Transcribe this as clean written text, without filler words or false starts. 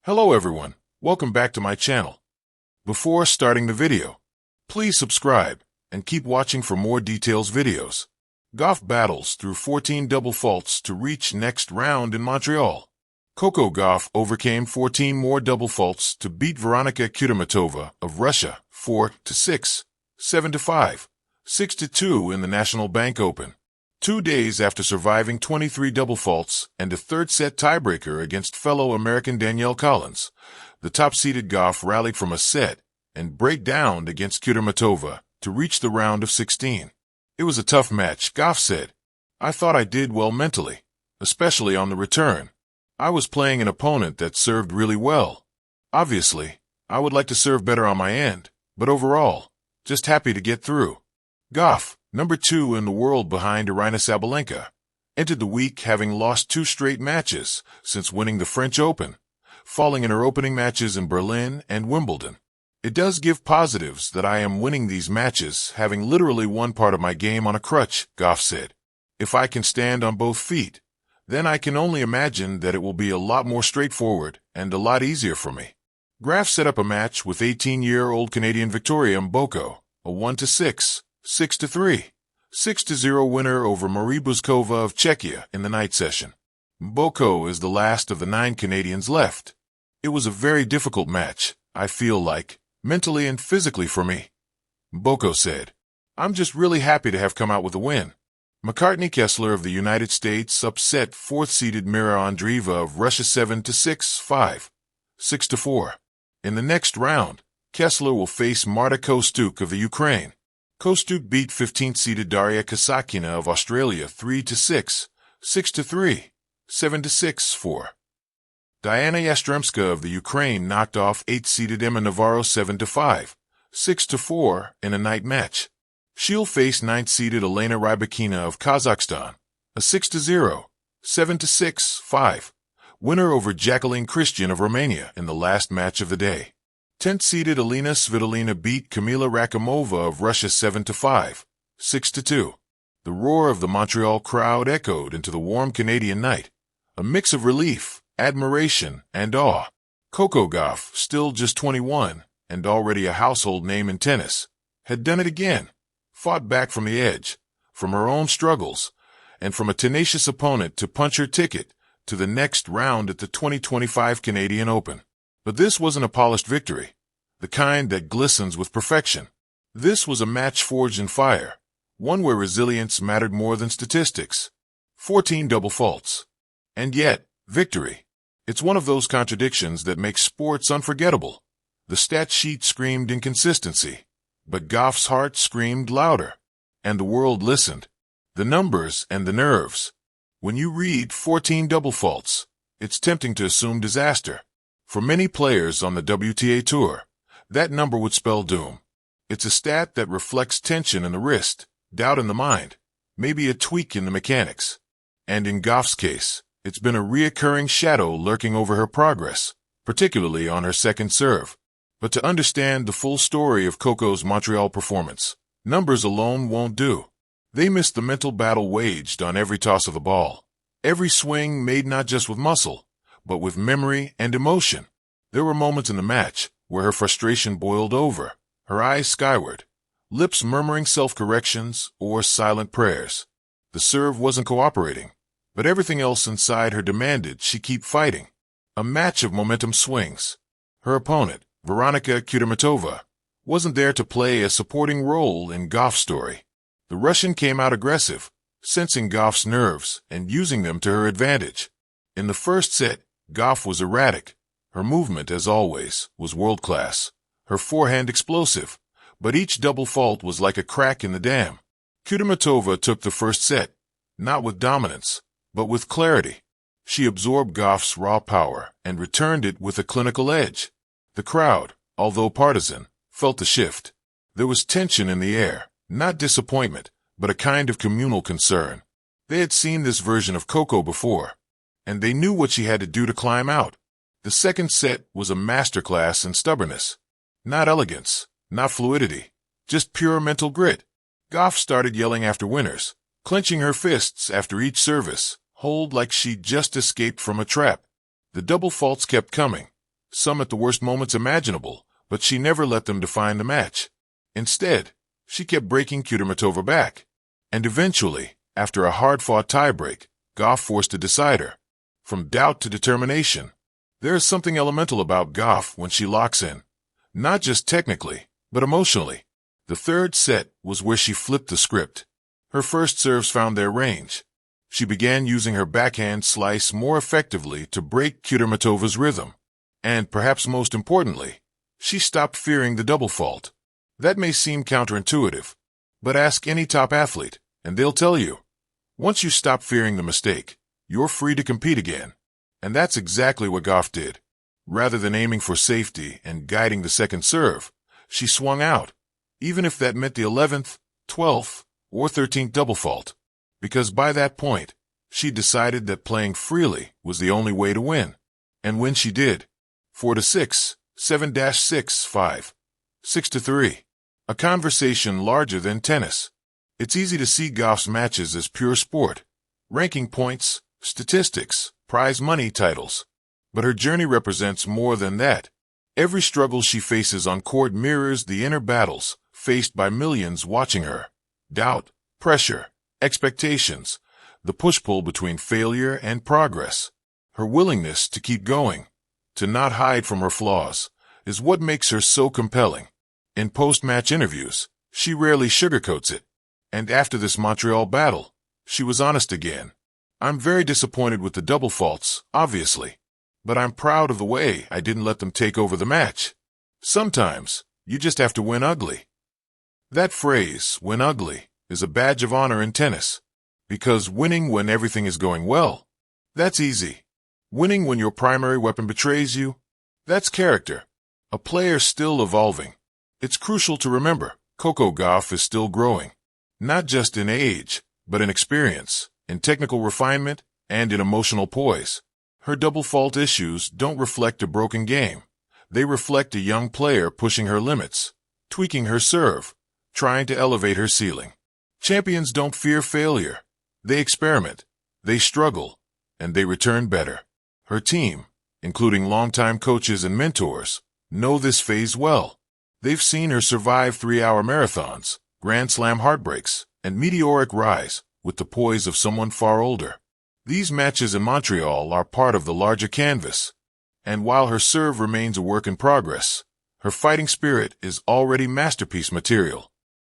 Hello everyone, welcome back to my channel. Before starting the video, please subscribe and keep watching for more details videos. Gauff battles through 14 double faults to reach next round in Montreal. Coco Gauff overcame 14 more double faults to beat Veronika Kudermetova of Russia 4-6, 7-5, 6-2 in the National Bank Open. 2 days after surviving 23 double faults and a third-set tiebreaker against fellow American Danielle Collins, the top-seeded Gauff rallied from a set and breakdown against Kudermetova to reach the round of 16. It was a tough match, Gauff said. I thought I did well mentally, especially on the return. I was playing an opponent that served really well. Obviously, I would like to serve better on my end, but overall, just happy to get through. Gauff, number 2 in the world behind Aryna Sabalenka, entered the week having lost 2 straight matches since winning the French Open, falling in her opening matches in Berlin and Wimbledon. It does give positives that I am winning these matches, having literally one part of my game on a crutch, Gauff said. If I can stand on both feet, then I can only imagine that it will be a lot more straightforward and a lot easier for me. Graf set up a match with 18-year-old Canadian Victoria Mboko, a 1-6, 6-3, 6-0 winner over Marie Buzkova of Czechia in the night session. Mboko is the last of the 9 Canadians left. It was a very difficult match, I feel like, mentally and physically for me. Mboko said, I'm just really happy to have come out with a win. McCartney Kessler of the United States upset 4th-seeded Mira Andreeva of Russia 7-6, 5, 6-4. In the next round, Kessler will face Marta Kostyuk of the Ukraine. Kostyuk beat 15th-seeded Daria Kasatkina of Australia 3-6, 6-3, 7-6, 4. Diana Yastremska of the Ukraine knocked off 8th-seeded Emma Navarro 7-5, 6-4 in a night match. She'll face 9th-seeded Elena Rybakina of Kazakhstan, a 6-0, 7-6, 5 winner over Jacqueline Christian of Romania in the last match of the day. 10th-seeded Elena Svitolina beat Kamila Rakimova of Russia 7-5, 6-2. The roar of the Montreal crowd echoed into the warm Canadian night, a mix of relief, admiration, and awe. Coco Gauff, still just 21 and already a household name in tennis, had done it again, fought back from the edge, from her own struggles, and from a tenacious opponent to punch her ticket to the next round at the 2025 Canadian Open. But this wasn't a polished victory, the kind that glistens with perfection. This was a match forged in fire, one where resilience mattered more than statistics. 14 double faults. And yet, victory. It's one of those contradictions that makes sports unforgettable. The stat sheet screamed inconsistency, but Gauff's heart screamed louder, and the world listened. The numbers and the nerves. When you read 14 double faults, it's tempting to assume disaster. For many players on the WTA Tour, that number would spell doom. It's a stat that reflects tension in the wrist, doubt in the mind, maybe a tweak in the mechanics. And in Gauff's case, it's been a reoccurring shadow lurking over her progress, particularly on her second serve. But to understand the full story of Coco's Montreal performance, numbers alone won't do. They missed the mental battle waged on every toss of the ball, every swing made not just with muscle, but with memory and emotion. There were moments in the match where her frustration boiled over, her eyes skyward, lips murmuring self-corrections or silent prayers. The serve wasn't cooperating, but everything else inside her demanded she keep fighting. A match of momentum swings. Her opponent, Veronika Kudermetova, wasn't there to play a supporting role in Gauff's story. The Russian came out aggressive, sensing Gauff's nerves and using them to her advantage. In the first set, Gauff was erratic. Her movement, as always, was world-class, her forehand explosive, but each double fault was like a crack in the dam. Kudermetova took the first set, not with dominance, but with clarity. She absorbed Gauff's raw power and returned it with a clinical edge. The crowd, although partisan, felt the shift. There was tension in the air, not disappointment, but a kind of communal concern. They had seen this version of Coco before, and they knew what she had to do to climb out. The second set was a masterclass in stubbornness. Not elegance, not fluidity, just pure mental grit. Gauff started yelling after winners, clenching her fists after each service, hold like she'd just escaped from a trap. The double faults kept coming, some at the worst moments imaginable, but she never let them define the match. Instead, she kept breaking Kudermetova back. And eventually, after a hard-fought tiebreak, Gauff forced a decider. From doubt to determination. There is something elemental about Gauff when she locks in. Not just technically, but emotionally. The third set was where she flipped the script. Her first serves found their range. She began using her backhand slice more effectively to break Kudermetova's rhythm. And perhaps most importantly, she stopped fearing the double fault. That may seem counterintuitive, but ask any top athlete, and they'll tell you. Once you stop fearing the mistake, you're free to compete again. And that's exactly what Gauff did. Rather than aiming for safety and guiding the second serve, she swung out, even if that meant the 11th, 12th, or 13th double fault. Because by that point, she decided that playing freely was the only way to win. And when she did, 4-6, 7-6, 5, 6-3. A conversation larger than tennis. It's easy to see Gauff's matches as pure sport. Ranking points, statistics, prize money titles. But her journey represents more than that. Every struggle she faces on court mirrors the inner battles faced by millions watching her. Doubt, pressure, expectations, the push-pull between failure and progress. Her willingness to keep going, to not hide from her flaws, is what makes her so compelling. In post-match interviews, she rarely sugarcoats it. And after this Montreal battle, she was honest again. I'm very disappointed with the double faults, obviously. But I'm proud of the way I didn't let them take over the match. Sometimes, you just have to win ugly. That phrase, win ugly, is a badge of honor in tennis. Because winning when everything is going well, that's easy. Winning when your primary weapon betrays you, that's character. A player still evolving. It's crucial to remember, Coco Gauff is still growing. Not just in age, but in experience, in technical refinement, and in emotional poise. Her double fault issues don't reflect a broken game. They reflect a young player pushing her limits, tweaking her serve, trying to elevate her ceiling. Champions don't fear failure. They experiment, they struggle, and they return better. Her team, including longtime coaches and mentors, know this phase well. They've seen her survive 3-hour marathons, Grand Slam heartbreaks, and meteoric rise with the poise of someone far older. These matches in Montreal are part of the larger canvas. And while her serve remains a work in progress, her fighting spirit is already masterpiece material.